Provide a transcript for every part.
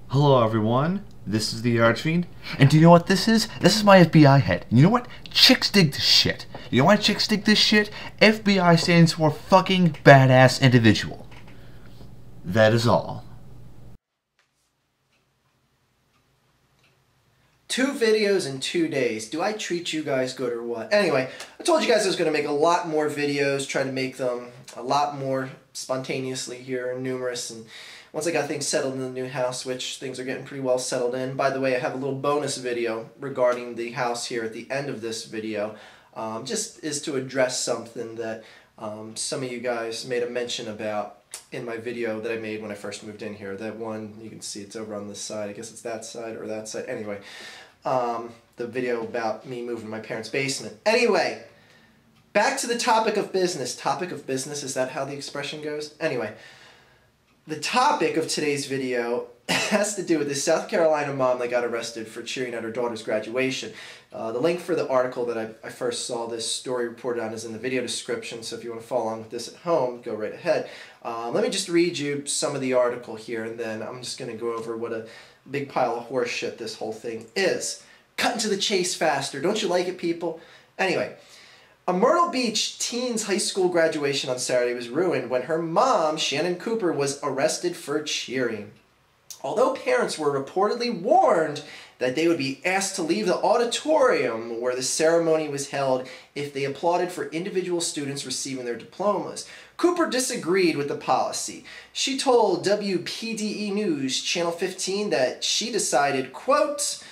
Hello everyone, this is the Archfiend, and do you know what this is? This is my FBI head. And you know what? Chicks dig this shit. You know why chicks dig this shit? FBI stands for fucking badass individual. That is all. 2 videos in 2 days. Do I treat you guys good or what? Anyway, I told you guys I was going to make a lot more videos, try to make them a lot more spontaneously here and numerous. And once I got things settled in the new house, which things are getting pretty well settled in. By the way, I have a little bonus video regarding the house here at the end of this video. Just is to address something that some of you guys made a mention about in my video that I made when I first moved in here. That one, you can see it's over on this side. I guess it's that side or that side. Anyway, the video about me moving my parents' basement. Anyway, back to the topic of business. Topic of business, is that how the expression goes? Anyway, the topic of today's video has to do with this South Carolina mom that got arrested for cheering at her daughter's graduation. The link for the article that I first saw this story reported on is in the video description, so if you want to follow along with this at home, go right ahead. Let me just read you some of the article here, and then I'm just going to go over what a big pile of horse shit this whole thing is. Cutting to the chase faster. Don't you like it, people? Anyway, a Myrtle Beach teen's high school graduation on Saturday was ruined when her mom, Shannon Cooper, was arrested for cheering. Although parents were reportedly warned that they would be asked to leave the auditorium where the ceremony was held if they applauded for individual students receiving their diplomas, Cooper disagreed with the policy. She told WPDE News Channel 15 that she decided, quote,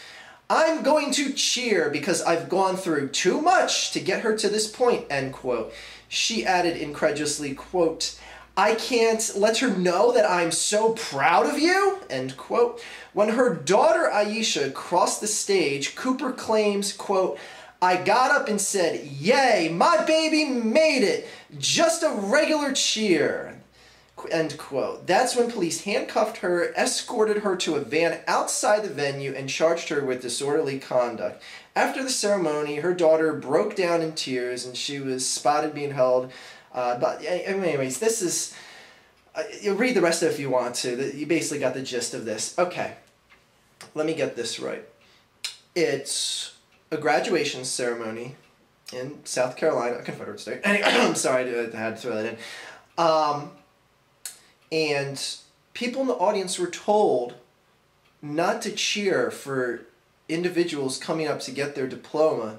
"I'm going to cheer because I've gone through too much to get her to this point," end quote. She added incredulously, quote, "I can't let her know that I'm so proud of you," end quote. When her daughter Aisha crossed the stage, Cooper claims, quote, "I got up and said, 'Yay, my baby made it. Just a regular cheer,' end quote. That's when police handcuffed her, escorted her to a van outside the venue, and charged her with disorderly conduct. After the ceremony, her daughter broke down in tears, and she was spotted being held. But anyways, this is... you'll read the rest of it if you want to. You basically got the gist of this. Okay, let me get this right. It's a graduation ceremony in South Carolina, a Confederate state. Anyway, I'm sorry, I had to throw that in. And people in the audience were told not to cheer for individuals coming up to get their diploma.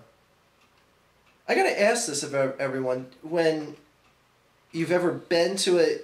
I gotta ask this of everyone, when you've ever been to a...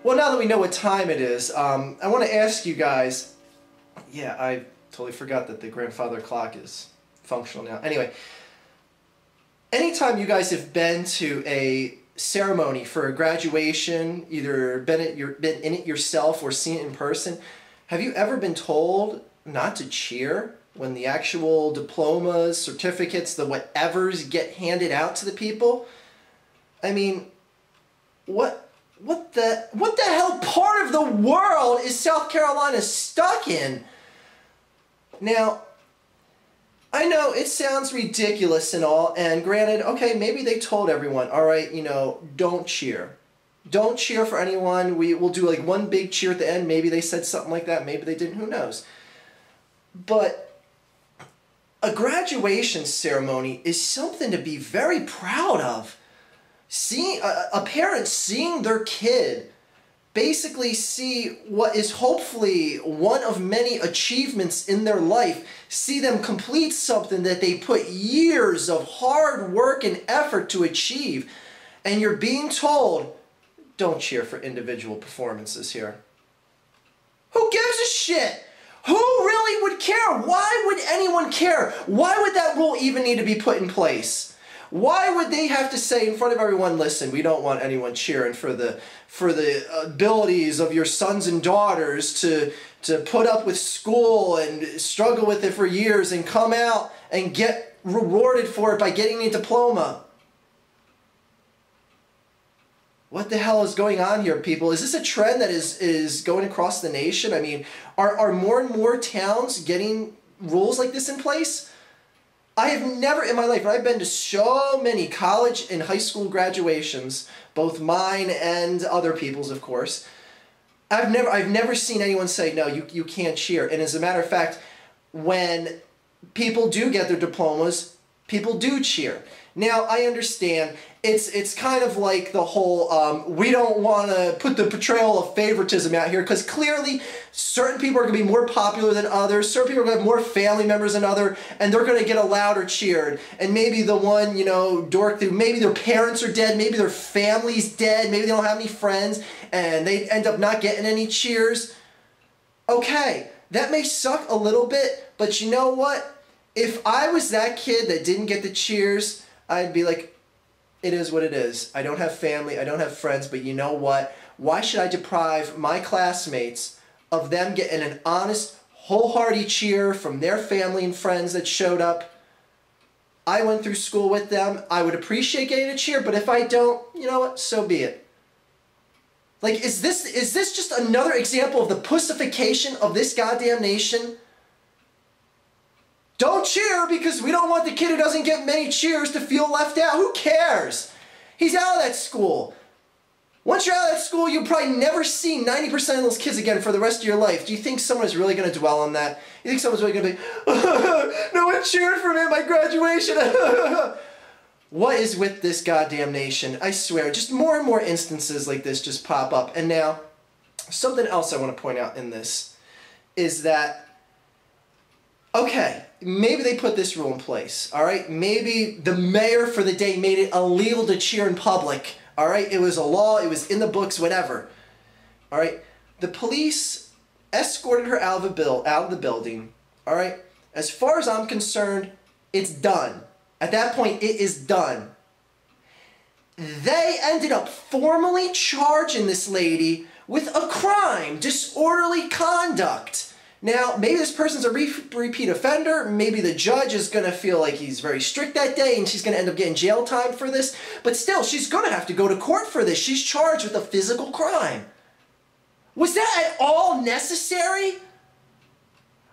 Well, now that we know what time it is, I want to ask you guys... Yeah, I totally forgot that the grandfather clock is functional now. Anyway, anytime you guys have been to a ceremony for a graduation, either been in it yourself or seen it in person, have you ever been told not to cheer when the actual diplomas, certificates, the whatevers get handed out to the people? I mean, what the hell part of the world is South Carolina stuck in? Now, I know it sounds ridiculous and all, and granted, okay, maybe they told everyone, all right, you know, don't cheer. Don't cheer for anyone. We'll do like one big cheer at the end. Maybe they said something like that. Maybe they didn't. Who knows? But a graduation ceremony is something to be very proud of. Seeing a parent seeing their kid basically see what is hopefully one of many achievements in their life, see them complete something that they put years of hard work and effort to achieve, and you're being told, don't cheer for individual performances here. Who gives a shit? Who really would care? Why would anyone care? Why would that rule even need to be put in place? Why would they have to say in front of everyone, listen, we don't want anyone cheering for the abilities of your sons and daughters to put up with school and struggle with it for years and come out and get rewarded for it by getting a diploma? What the hell is going on here, people? Is this a trend that is going across the nation? I mean, are more and more towns getting rules like this in place? I have never in my life, and I've been to so many college and high school graduations, both mine and other people's, of course. I've never seen anyone say, no, you can't cheer. And as a matter of fact, when people do get their diplomas, people do cheer. Now, I understand it's kind of like the whole, we don't want to put the portrayal of favoritism out here, because clearly certain people are going to be more popular than others, certain people are going to have more family members than others, and they're going to get a louder cheered. And maybe the one, you know, dork, maybe their parents are dead, maybe their family's dead, maybe they don't have any friends, and they end up not getting any cheers. Okay, that may suck a little bit, but you know what? If I was that kid that didn't get the cheers, I'd be like, it is what it is. I don't have family, I don't have friends, but you know what? Why should I deprive my classmates of them getting an honest, wholehearted cheer from their family and friends that showed up? I went through school with them. I would appreciate getting a cheer, but if I don't, you know what? So be it. Like, is this just another example of the pussification of this goddamn nation? Don't cheer because we don't want the kid who doesn't get many cheers to feel left out. Who cares? He's out of that school. Once you're out of that school, you'll probably never see 90% of those kids again for the rest of your life. Do you think someone is really going to dwell on that? You think someone's really going to be, no one cheered for me at my graduation? What is with this goddamn nation? I swear, just more and more instances like this just pop up. And now, something else I want to point out in this is that, okay, maybe they put this rule in place, all right? Maybe the mayor for the day made it illegal to cheer in public, all right? It was a law, it was in the books, whatever, all right? The police escorted her out of the building, all right? As far as I'm concerned, it's done. At that point, it is done. They ended up formally charging this lady with a crime, disorderly conduct. Now, maybe this person's a repeat offender, maybe the judge is going to feel like he's very strict that day and she's going to end up getting jail time for this, but still, she's going to have to go to court for this. She's charged with a physical crime. Was that at all necessary?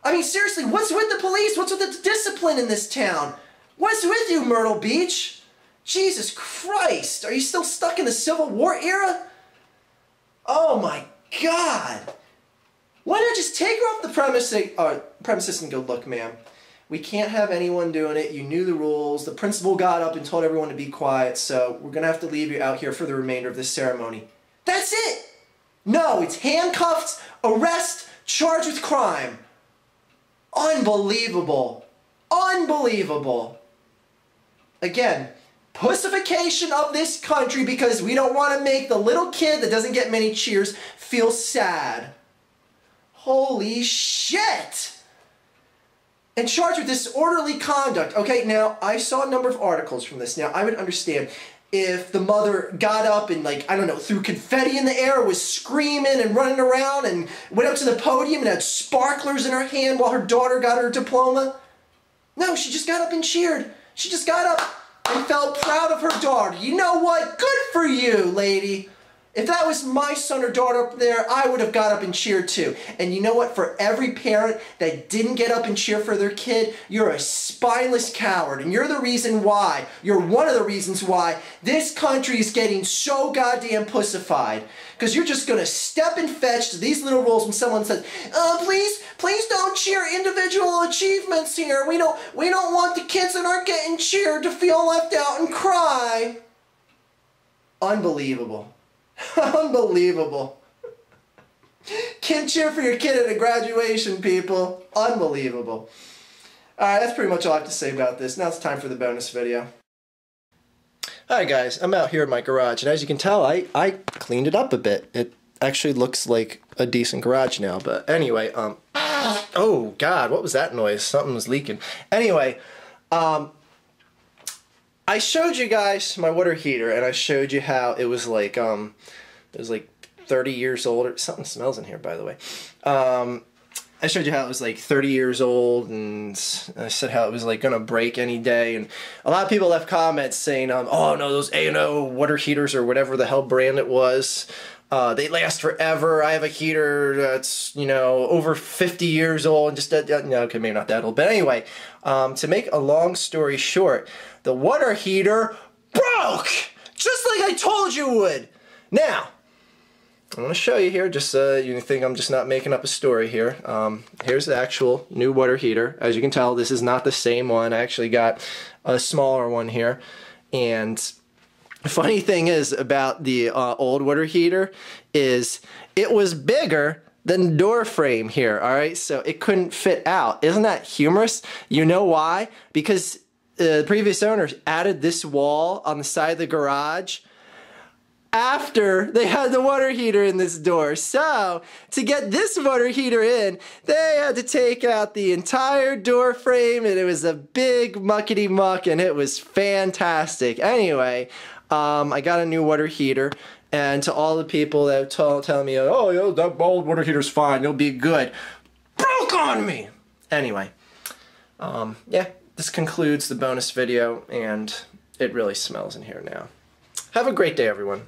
I mean, seriously, what's with the police? What's with the discipline in this town? What's with you, Myrtle Beach? Jesus Christ, are you still stuck in the Civil War era? Oh my God. Why not just take her off the premises and go, look, ma'am, we can't have anyone doing it. You knew the rules. The principal got up and told everyone to be quiet, so we're going to have to leave you out here for the remainder of this ceremony. That's it. No, it's handcuffed, arrest, charged with crime. Unbelievable. Unbelievable. Again, pussification of this country because we don't want to make the little kid that doesn't get many cheers feel sad. Holy shit! And charged with disorderly conduct. Okay, now, I saw a number of articles from this. Now, I would understand if the mother got up and, like, I don't know, threw confetti in the air, was screaming and running around and went up to the podium and had sparklers in her hand while her daughter got her diploma. No, she just got up and cheered. She just got up and felt proud of her daughter. You know what? Good for you, lady. If that was my son or daughter up there, I would have got up and cheered too. And you know what? For every parent that didn't get up and cheer for their kid, you're a spineless coward. And you're the reason why, you're one of the reasons why this country is getting so goddamn pussified. Because you're just going to step and fetch to these little rules when someone says, please don't cheer individual achievements here. We don't want the kids that aren't getting cheered to feel left out and cry. Unbelievable. Unbelievable. Can't cheer for your kid at a graduation, people. Unbelievable. Alright, that's pretty much all I have to say about this. Now it's time for the bonus video. Alright guys, I'm out here in my garage, and as you can tell, I cleaned it up a bit. It actually looks like a decent garage now, but anyway, Oh God, what was that noise? Something was leaking. Anyway, I showed you guys my water heater, and I showed you how it was like 30 years old. Something smells in here, by the way. I showed you how it was like 30 years old, and I said how it was like gonna break any day. And a lot of people left comments saying, "Oh no, those A&O water heaters or whatever the hell brand it was, they last forever. I have a heater that's, you know, over 50 years old, and just okay, maybe not that old, but anyway, to make a long story short, the water heater broke, just like I told you would. Now, I'm going to show you here, just so you think I'm just not making up a story here. Here's the actual new water heater. As you can tell, this is not the same one. I actually got a smaller one here. And the funny thing is about the old water heater is it was bigger than the door frame here, all right? So it couldn't fit out. Isn't that humorous? You know why? Because the previous owners added this wall on the side of the garage after they had the water heater in this door. So, to get this water heater in, they had to take out the entire door frame, and it was a big muckety muck, and it was fantastic. Anyway, I got a new water heater, and to all the people that tell me, oh, yo, that old water heater's fine, it'll be good, broke on me! Anyway, yeah, this concludes the bonus video, and it really smells in here now. Have a great day, everyone.